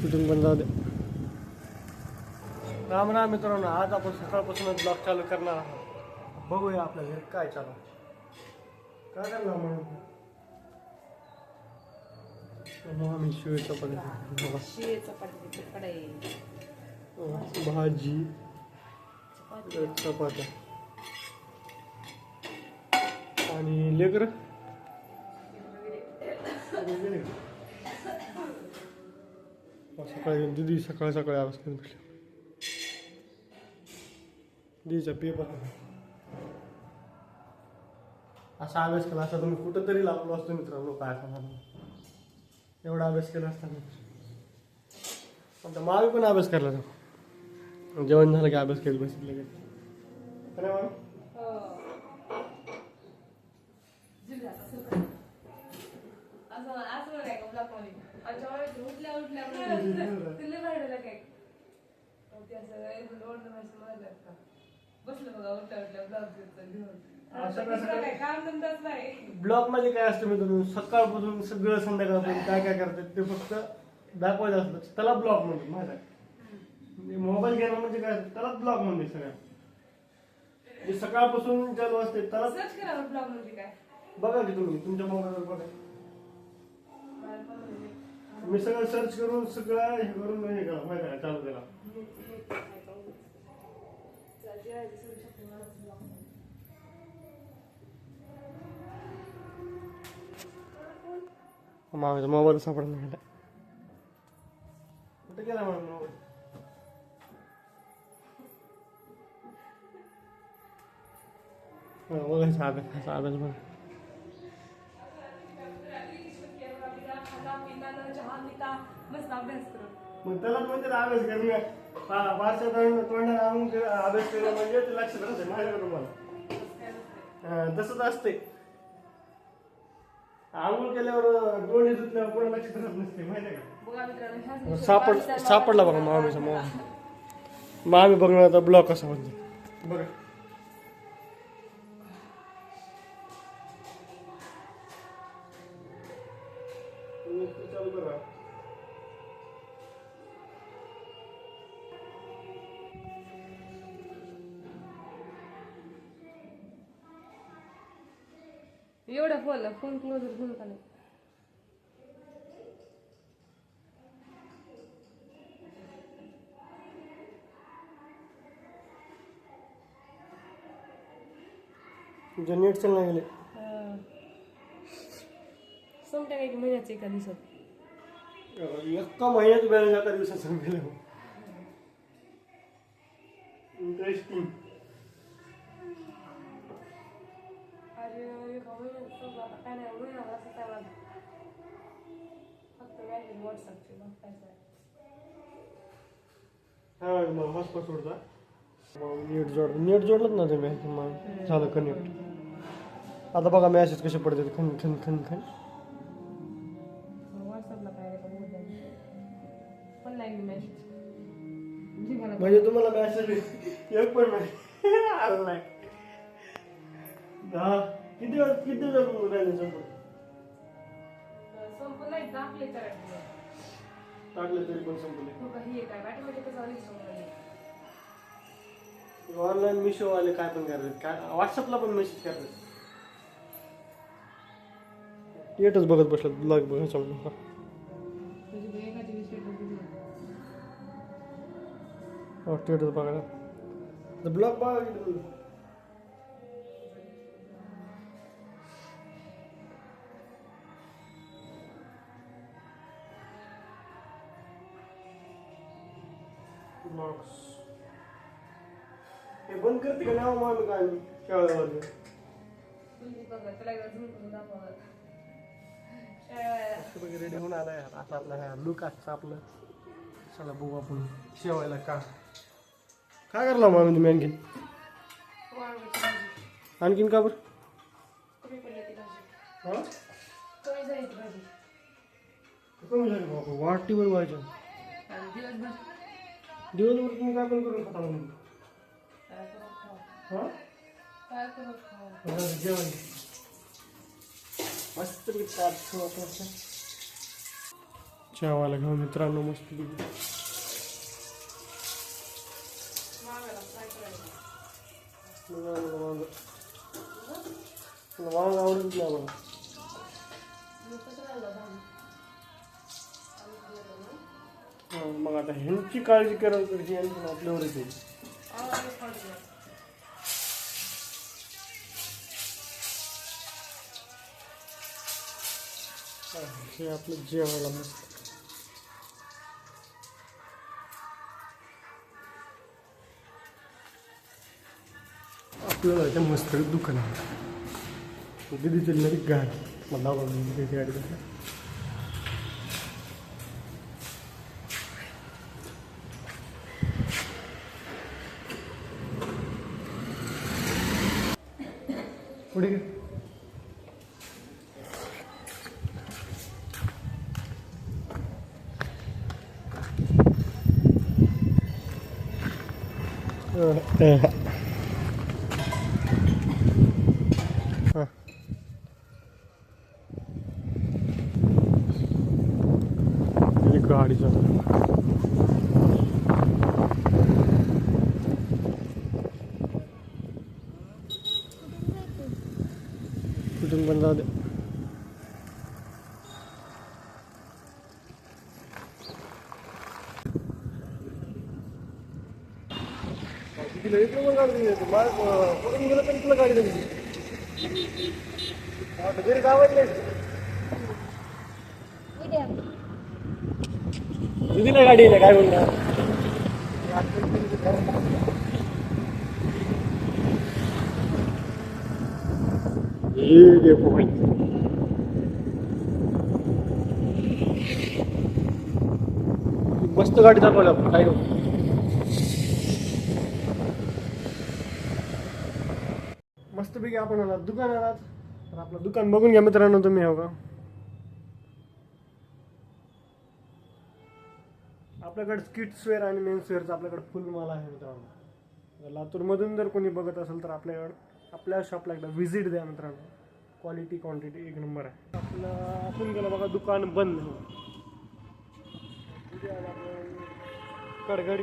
Shooting बंद जाऊ दे. राम राम मित्रांनो, आज आपण सकाळपासूनच ब्लॉग चालू करणार आहोत. बघूया आपल्या घरी काय चालू काय करणार म्हणून आम्ही शिळे चपाती भाजी चपात्या आणि लेकर सकाळी दिदी सकाळी अभ्यास करून बसली. दिदीचा पेपर असा अभ्यास केला असता तुम्ही कुठंतरी लागलो असतो मित्रांनो. काय सांगणार एवढा अभ्यास केला असता. आता मावी पण अभ्यास करला जाऊ. जेवण झालं की अभ्यास केला बसले लगेच. ब्लॉग मध्ये काय असतं मी तुम्ही सकाळपासून सगळं संध्याकाळपर्यंत काय काय करतात ते फक्त दाखवायचं असतं. त्याला ब्लॉग म्हणते माझा मोबाईल घेणं म्हणजे काय त्याला ब्लॉग म्हणते. सगळ्या जे सकाळपासून चालू असते त्याला ब्लॉग म्हणजे काय बघा की तुम्ही तुमच्या मोबाईलवर बघा. मी सगळं सर्च करून सगळं हे करून हे करा माहिती आहे चालू केला. मामाचा मोबाईल सापडला नाही. कुठे गेला म्हणून मोबाईल बघायचा अभ्यास बघा. मग त्याला म्हणजे अभ्यास करणं पाचशा तोंडाने आणून अभ्यास केला म्हणजे ते लक्षात राहते माझ्याकडे. तुम्हाला तसंच असते. आंघोळ केल्यावर डोळे धुतल्यावर कोणा लक्षात राहत नसते माहिती आहे का. सापडला बघा मामीचा मोबाईल. मामी बघणार आता ब्लॉक कसा म्हणजे बघा. चालू करा. एवढा फोन क्लोजर घेऊन का नाही. तुझ्या नेट चालला गेले समजा एक महिन्याचं एका दिवसात एका महिन्यात बॅलन्स एका दिवसात संपले. इंटरेस्टिंग. हॉटस्पॉट सोडता नेट जोडलं ना तुम्ही मग झालं कनेक्ट. आता बघा मॅसेज कसे पडतात खन खन खन खन. म्हणजे तुम्हाला मॅसेज एक पण आला नाही. किती दिवस राहिले टाकले तरी पण संपले. ऑनलाईन मिशो वाले काय पण करतात काय व्हॉट्सअपला पण मेसेज करतात. येतच बघत बसलं ब्लॉग बघायचं स्टेटस बघायला ब्लॉग बघा. हे बंद करते का नाव मग काय रेडी होऊन आलाय. आता आपला लुक असतं आपलं. चला बघू आपण शेवायला काय करला मग तुम्ही आणखीन का बरं कमी झाली बाबा वाटीवर व्हायचं. दिवसभर तुम्ही काय पण करून खाता म्हणून जेवण मस्त चहावाला घेऊन मित्रांनो मस्त वांग आवडत नाही मला. मग आता ह्यांची काळजी करावी तर ही आपल्यावरच आहे. हे आपलं जेवायला मस्त आपल्याला मस्त दुकान आहे. दिदीची नवी गाडी मला गाडी पुढे घे. गाडी कुठून पण जाऊ दे. कुठून गेलं तरी तुला गाडी लागली. घरी गावात दिदीला गाडी आहे काय बोलणार. मस्त गाडी दाखवली आपण काय मस्तपैकी आपण आला दुकानात. तर आपलं दुकान बघून घ्या मित्रांनो तुम्ही. हो का आपल्याकडे किड्सवेअर आणि मेन्सवेअरचं आपल्याकडे फुल माल आहे मित्रांनो. लातूरमधून जर कोणी बघत असेल तर आपल्या शॉपला एकदा व्हिजिट द्या मित्रांनो. क्वालिटी क्वांटिटी एक नंबर आहे. आपण गेलं बघा दुकान बंद. कडघडी